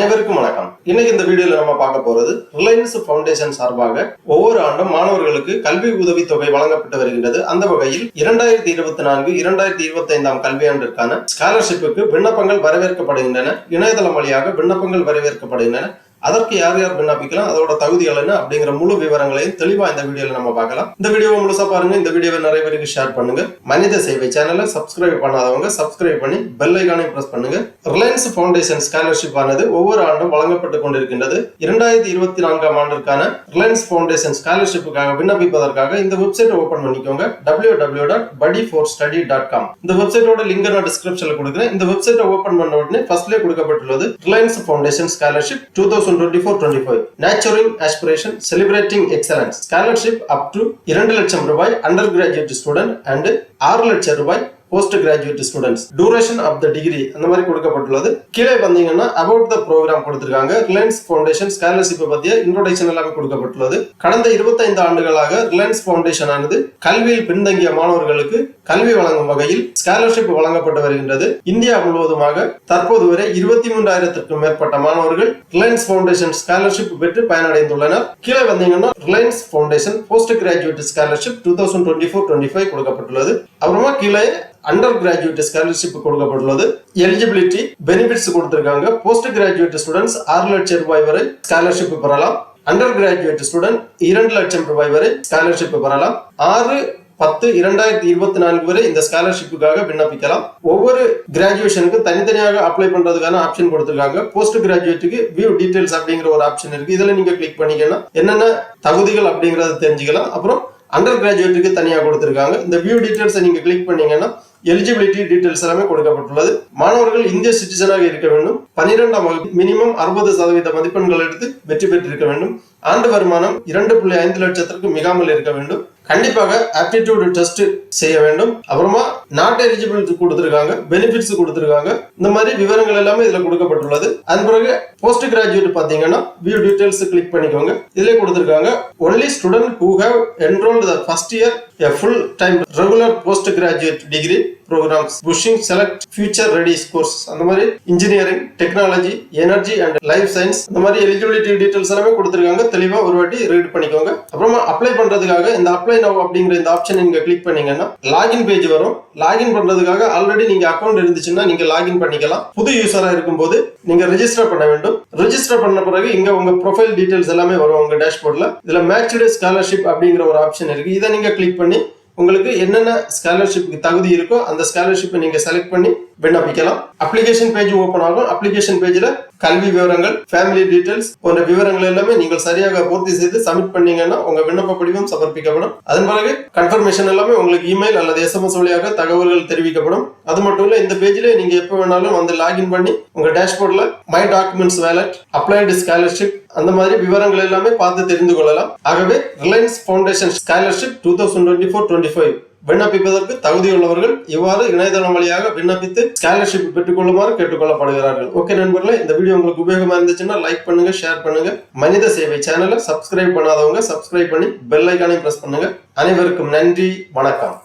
அனைவருக்கும் வணக்கம். இன்னைக்கு இந்த வீடியோல நம்ம பார்க்க போறது ரிலையன்ஸ் ஃபவுண்டேஷன் சார்பாக ஒவ்வொரு ஆண்டும் மாணவர்களுக்கு கல்வி உதவி தொகை வழங்கப்பட்டு வருகின்றது. அந்த வகையில் 2024-2025 கல்வியாண்டிற்கான ஸ்காலர்ஷிப்புக்கு விண்ணப்பங்கள் வரவேற்கப்படுகின்றன. இணையதளம் வழியாக விண்ணப்பங்கள் வரவேற்கப்படுகின்றன. அதற்கு யார் யார் விண்ணப்பிக்கலாம், அதோட தகுதிகள் என்ன அப்படிங்கிற முழு விவரங்களையும் தெளிவா இந்த வீடியோல நம்ம பார்க்கலாம். இந்த வீடியோவை முழுசா பாருங்க. இந்த வீடியோவை நிறைய பேருக்கு ஷேர் பண்ணுங்க. மனித சேவை சேனலை சப்ஸ்கிரைப் பண்ணாதவங்க சப்ஸ்கிரைப் பண்ணி பெல் ஐகானை பிரஸ் பண்ணுங்க. ரிலையன்ஸ் ஃபவுண்டேஷன் ஸ்காலர்ஷிப் ஆனது ஒவ்வொரு ஆண்டும் வழங்கப்பட்டு கொண்டிருக்கின்றது. 2024 ஆண்டிற்கான ரிலையன்ஸ் ஃபவுண்டேஷன் ஸ்காலர்ஷிப்புக்காக விண்ணப்பிப்பதற்காக இந்த வெப்சைட் ஓபன் பண்ணிக்கோங்க. www.buddyforstudy.com. இந்த வெப்சைட்டோட லிங்க் நான் டிஸ்கிரிப்ஷன்ல கொடுக்கிறேன். இந்த வெப்சைட்டை ஓபன் பண்ண உடனே ஃபர்ஸ்ட்லயே கொடுக்கப்பட்டுள்ளது Reliance Foundation scholarship 2024-25 Nurturing Aspiration Celebrating Excellence Scholarship up to 2 லட்சம் ரூபாய் அண்டர் கிராஜுவேட் ஸ்டூடெண்ட் அண்ட் 6 லட்சம் ரூபாய் post graduate students. Duration of the degree அந்த மாதிரி கொடுக்கப்பட்டுள்ளது. கீழே வந்தீங்கன்னா அபவுட் த ப்ரோக்ராம் கொடுத்திருக்காங்க. ரிலையன்ஸ் ஃபவுண்டேஷன் ஸ்காலர்ஷிப் பத்திய இன்ட்ரோடக்ஷன் எல்லாமே கொடுக்கப்பட்டுள்ளது. கடந்த 25 ஆண்டுகளாக ரிலையன்ஸ் ஃபவுண்டேஷன் ஆனது கல்வியில் பின்தங்கிய மாணவர்களுக்கு கல்வி வழங்கும் வகையில் ஸ்காலர்ஷிப் வழங்கப்பட்டு வருகின்றது. இந்தியா முழுவதுமாக தற்போது வரை 23,000க்கும் மேற்பட்ட மாணவர்கள் ரிலையன்ஸ் ஃபவுண்டேஷன் ஸ்காலர்ஷிப் பெற்று பயனடைந்துள்ளனர். கீழே வந்தீங்கன்னா Reliance foundation post graduate scholarship 2024-25 கொடுக்கப்பட்டுள்ளது. அப்புறமா கீழே அண்டர் கிராஜுவேட் ஸ்காலர்ஷிப் கொடுக்கப்பட்டுள்ளது. எலிஜிபிலிட்டி பெனிஃபிட்ஸ் கொடுத்திருக்காங்க. போஸ்ட் கிராஜுவேட் ஸ்டூடெண்ட்ஸ் 6 லட்சம் ரூபாய் வரை ஸ்காலர்ஷிப் பெறலாம். அண்டர் கிராஜுவேட் ஸ்டூடெண்ட் 2 லட்சம் ரூபாய் வரை ஸ்காலர்ஷிப் பெறலாம். 6/10/2024 வரை இந்த ஸ்காலர்ஷிப்புக்காக விண்ணப்பிக்கலாம். ஒவ்வொரு கிராஜுவேஷனுக்கு தனித்தனியாக அப்ளை பண்றதுக்கான ஆப்ஷன் கொடுத்திருக்காங்க. போஸ்ட் கிராஜுவேட்டுக்கு வியூ டீடைல்ஸ் அப்படிங்கிற ஒரு ஆப்ஷன் இருக்கு. இதுல நீங்க கிளிக் பண்ணிக்கணும், என்னென்ன தகுதிகள் அப்படிங்கறத தெரிஞ்சுக்கலாம். அப்புறம் அண்டர் கிராஜுவேட்டுக்கு தனியா கொடுத்திருக்காங்க. இந்த வியூ டீடைல்ஸ் நீங்க கிளிக் பண்ணீங்கன்னா எலிஜிபிலிட்டி டீடைல்ஸ் எல்லாமே கொடுக்கப்பட்டுள்ளது. மாணவர்கள் இந்திய சிட்டிசனாக இருக்க வேண்டும். 12ஆம் வகுப்பு மினிமம் 60% மதிப்பெண்கள் எடுத்து வெற்றி பெற்றிருக்க வேண்டும். ஆண்டு வருமானம் 2.5 லட்சத்திற்கு மிகாமல் இருக்க வேண்டும். கண்டிப்பாக ஆப்டிடியூட் டெஸ்ட் செய்ய வேண்டும். அப்புறமா நாட் எலிஜிபிலிட்டி கொடுத்திருக்காங்க, பெனிஃபிட்ஸ் கொடுத்திருக்காங்க. இந்த மாதிரி விவரங்கள் எல்லாமே இதுல கொடுக்கப்பட்டுள்ளது. அதன் பிறகு போஸ்ட் கிராஜுவேட் பாத்தீங்கன்னா வியூ டீடைல்ஸ் கிளிக் பண்ணிக்கோங்க. இதுல கொடுத்திருக்காங்க only student who have enrolled the first year a full time regular post graduate degree programs pushing select future ready courses. அந்த மாதிரி engineering, technology, energy and life science இந்த மாதிரி eligibility details எல்லாமே கொடுத்திருக்காங்க. தெளிவா ஒரு வாட்டி ரீட் பண்ணிக்கோங்க. அப்புறமா அப்ளை பண்றதுக்காக இந்த அப்ளை நவ் அப்படிங்கிற இந்த ஆப்ஷன் நீங்க கிளிக் பண்ணீங்கன்னா லாகின் பேஜ் வரும். லாகின் பண்றதுக்காக ஆல்ரெடி நீங்க அக்கௌண்ட் இருந்துச்சுன்னா நீங்க லாகின் பண்ணிக்கலாம். புது யூசரா இருக்கும்போது நீங்க ரெஜிஸ்டர் பண்ண வேண்டும். ரெஜிஸ்டர் பண்ண பிறகு இங்க உங்க ப்ரொஃபைல் டீடைல்ஸ் எல்லாமே வரும் உங்க டேஷ்போர்ட்ல. இதுல மேட்ச்டு ஸ்காலர்ஷிப் அப்படிங்கிற ஒரு ஆப்ஷன் இருக்கு. இதை நீங்க கிளிக் பண்ணி உங்களுக்கு என்னென்ன ஸ்காலர்ஷிப்க்கு தகுதி இருக்கோ அந்த ஸ்காலர்ஷிப்பை நீங்க செலக்ட் பண்ணி விண்ணப்பிக்கலாம். அப்ளிகேஷன் பேஜ் ஓபன் ஆகும். அப்ளிகேஷன் பேஜ்ல கல்வி விவரங்கள், ஃபேமிலி டீடைல்ஸ் போன்ற விவரங்கள் எல்லாமே நீங்கள் சரியாக பூர்த்தி செய்து சப்மிட் பண்ணீங்கன்னா உங்க விண்ணப்ப படிவம் சமர்ப்பிக்கப்படும். அதன் பிறகு கன்ஃபர்மேஷன் எல்லாமே உங்களுக்கு இமெயில் அல்லது SMS வழியாக தகவல்கள் தெரிவிக்கப்படும். அது மட்டும் இல்ல, இந்த பேஜ்ல நீங்க எப்ப வேணாலும் வந்து லாகின் பண்ணி உங்க டேஷ்போர்ட்ல my documents wallet, applied scholarship அந்த மாதிரி விவரங்கள் எல்லாமே பார்த்து தெரிந்து கொள்ளலாம். ஆகவே ரிலையன்ஸ் ஃபவுண்டேஷன் ஸ்காலர்ஷிப் 2024-25 விண்ணப்பிப்பதற்கு தகுதியுள்ளவர்கள் இவ்வாறு இணையதளம் வழியாக விண்ணப்பித்து ஸ்காலர்ஷிப் பெற்றுக் கொள்ளுமாறு கேட்டுக்கொள்ளப்படுகிறார்கள். ஓகே நண்பர்களே, இந்த வீடியோ உங்களுக்கு உபயோகமா இருந்துச்சுன்னா லைக் பண்ணுங்க, ஷேர் பண்ணுங்க. மனித சேவை சேனலை சப்ஸ்கிரைப் பண்ணாதவங்க சப்ஸ்கிரைப் பண்ணி பெல் ஐகானை பிரஸ் பண்ணுங்க. அனைவருக்கும் நன்றி, வணக்கம்.